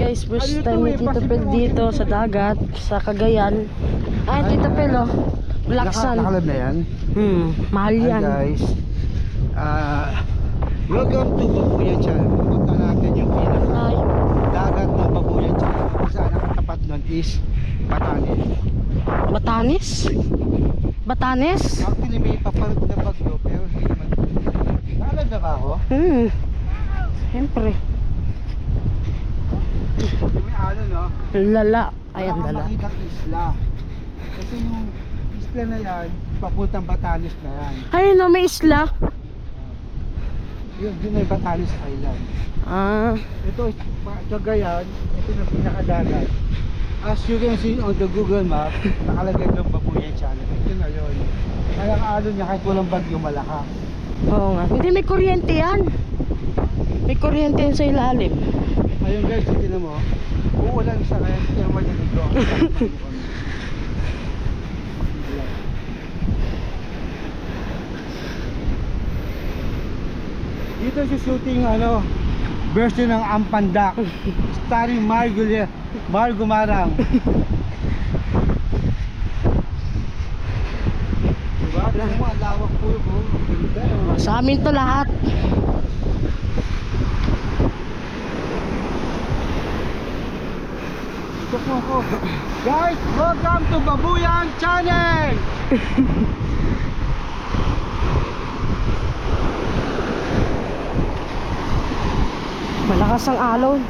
guys, first time ni Tito Pel dito sa dagat, sa Cagayan. Ay, Tito Pel oh, Black Sand. Nakalab na yan. Mahal yan. Hi guys, welcome to Babuyan Channel. Punta natin yung dagat ng Babuyan Channel. Kung saan ang katapat nun is Batanes. Batanes? Batanes? Actually may papalit na bagyo pero hindi naman. Nakalab na ba ako? Siyempre. May ano no? Lala. Ayan, Wala kang dala. makitang isla. Kasi yung isla na yan, papuntang Batanes na yan. Ay, no, may isla. Yun may Batanes Island. Ito is Cagayan, ito na pinakadagat. As you can see on the Google map, nakalagay ng Babuyan Channel. Ito na yun. Kaya ang alon niya kahit walang bagyo malakas. Oo nga. Hindi, may kuryente yan. May kuryente yan sa ilalim. Ayun guys, tignan mo. Uulan siya kaya hindi naman yung ito. Dito si shooting ano, version ng Ampandak, starring Margo Marang. Diba? Tignan mo, ang lawak po yung ganda. Sa amin to lahat. Guys, welcome to Babuyan Channel. Malakas ang alon.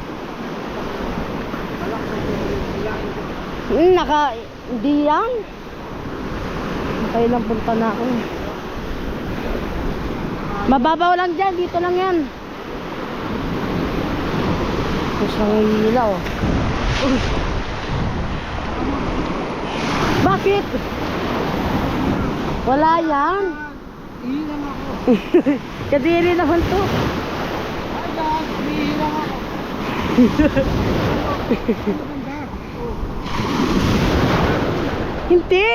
Hindi yan. Nakailang punta na ako. Mababaw lang dyan, dito lang yan. Tapos nangihilaw. Bakit? Wala yan. Ihilang ako. Kadiri naman to. Ay guys, ihilang ako. Hindi.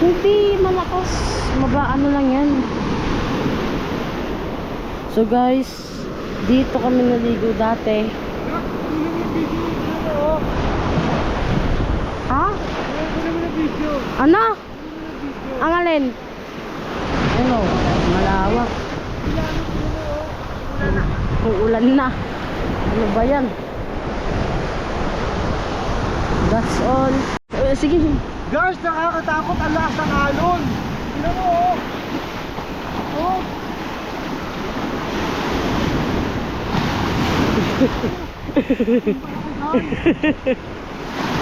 Hindi malakas. Ano lang yan. So guys, dito kami naligo dati. Ha? Ano? Ang alin? Ano? Malawak. Uulan na. Ano ba yan? That's all. Sige. Guys, nakakatakot ang lakas ng alon. Tingnan mo oh. Oh.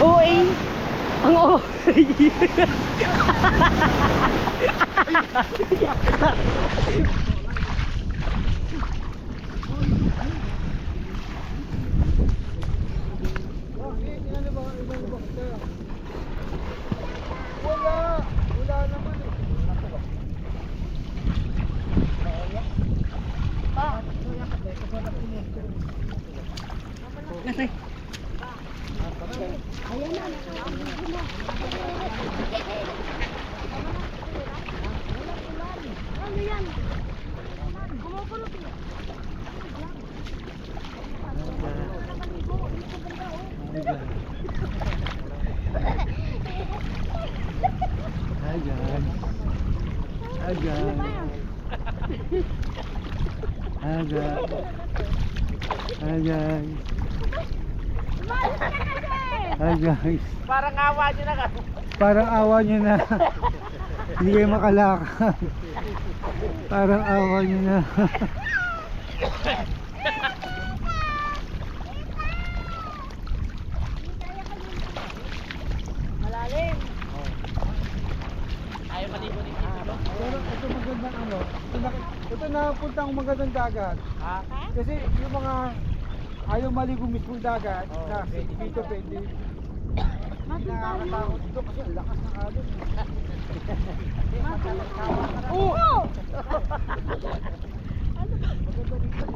OA. Ang OA. Wala naman eh. Hi guys. Parang awa nyo na ka. Parang awa nyo na. Hindi kayo makalakad. Parang awa nyo na. Malalim. Ayaw maligo ni Tito. Pero ito magandang ano. Ito napunta ang magandang dagat. Kasi yung mga ayaw maligo mismong dagat na dito pwede. Nakakatakot dito kasi ang lakas ng alon. Oh! Maganda dito,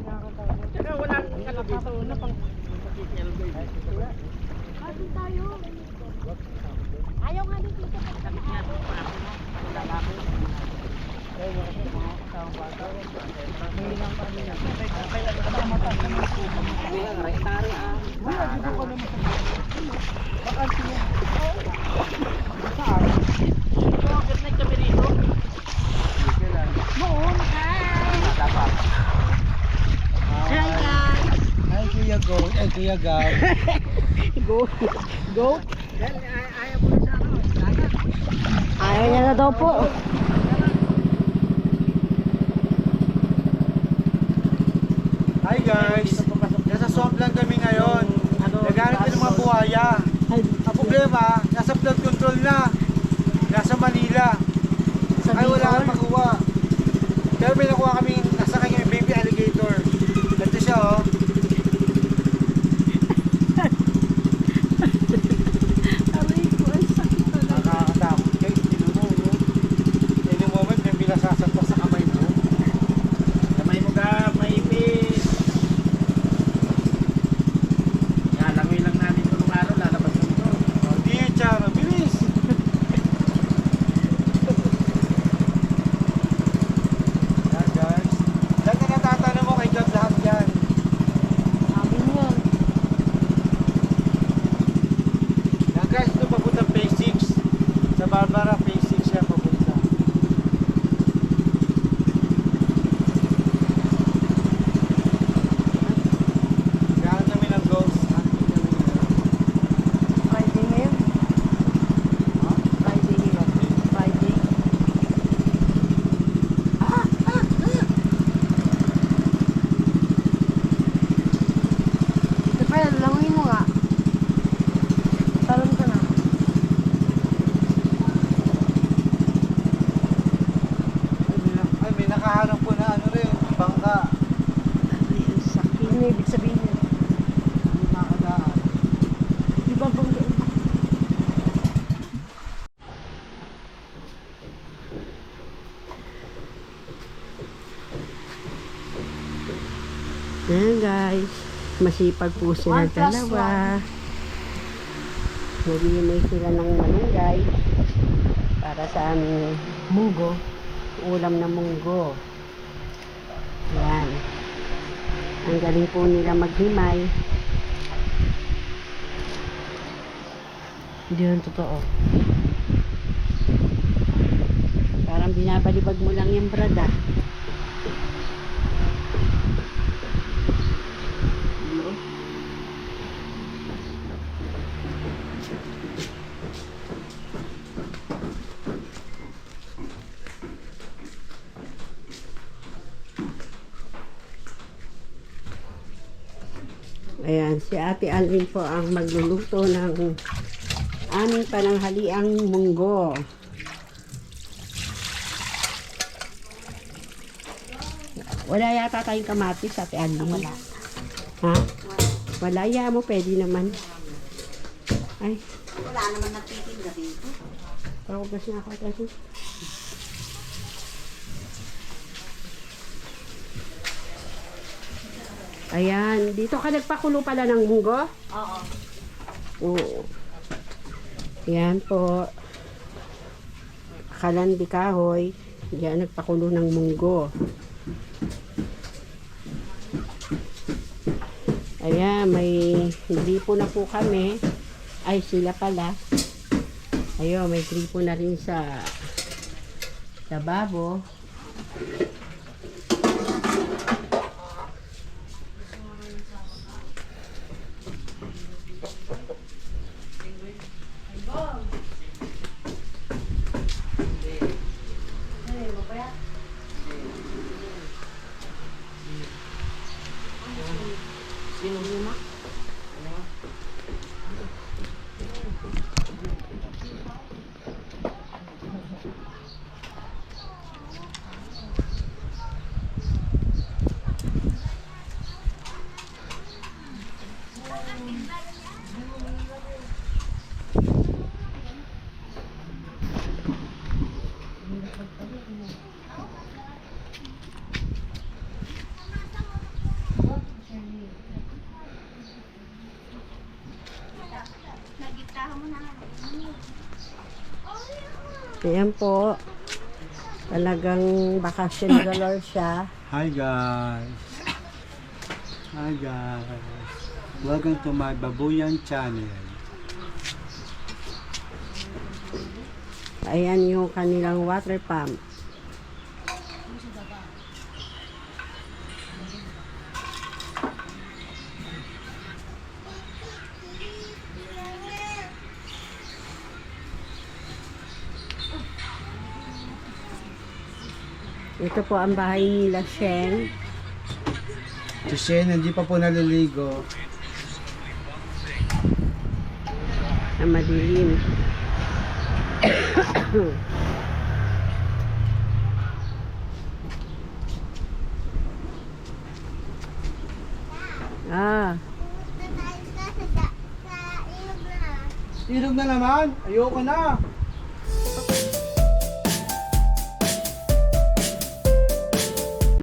nakakatakot. Tsaka wala kalapito na pang pag-ikel guys. Asin tayo. Ayaw nga dito. Kaya yung mga kasamang bata, may ilang kami na. Kaya mataas naman yung Noon, hi! Hi, Kuya Goat. Ay, Kuya Gab. Go. Ayaw niya na daw po. Hi guys. Nasa swamp lang kami ngayon. Naghanap kami ng mga buhaya. Ang problema, nasa flood control na. Nasa Manila. Ay, wala kang makuha. Pero may nakuha kami, nasa kanya yung baby alligator. Ganito siya, oh. Nakakatakot guys, tinan mo, oh. Any moment, may binasasakta sa kamay mo. Kamay mo ka, maipis. Langoy lang namin ito nung araw, lalabas na ito. Oh, di yung tsara, bilis. Yan guys. Lahat na natatanong mo kay God lahat yan. Sabi niya. Yan guys, ito papunta phase 6. Sa Barbara, phase 6 siya papunta. Gahan namin ang ghost. Hunting namin ngayon. Friday ngayon. Ha? Friday ngayon. Friday. Ito pa yan, langoy mo nga. Talon ka na. Ay, may nakaharap po na ano rin, bangka. Ay, ang sakit. Ano ibig sabihin niya? Hindi nakadaan. Di ba bang Ayan guys, masipag po sila 1 plus dalawa. Nalimay sila ng malunggay para sa aming munggo, ulam na munggo. Ayan. Ang galing po nila maghimay. Hindi yun totoo. Parang binabalibag mo lang yung brada. Ayan, si Ate Alvin po ang magluluto ng aming pananghaliang munggo. Wala yata tayong kamatis, Ate Alvin. Wala. Ha? Wala, ya mo, pwede naman. Ay. Wala naman nagtitinda dito. Pakubas na ako, Ate Alvin. Ayan, dito ka nagpakulo pala ng munggo? Oo. Oo. Ayan po. Kalandi kahoy. Diyan nagpakulo ng munggo. Ayan, may gripo na po kami. Ay, sila pala. Ayun, may gripo na rin sa lababo. Ayan po. Talagang vacation galore siya. Hi guys. Hi guys, welcome to my Babuyan channel. Ayan yung kanilang water pump. Ito po ang bahay nila, Shen. Si Shen, hindi pa po naliligo. Na madilim. Ah, Ilog na naman, ayoko na.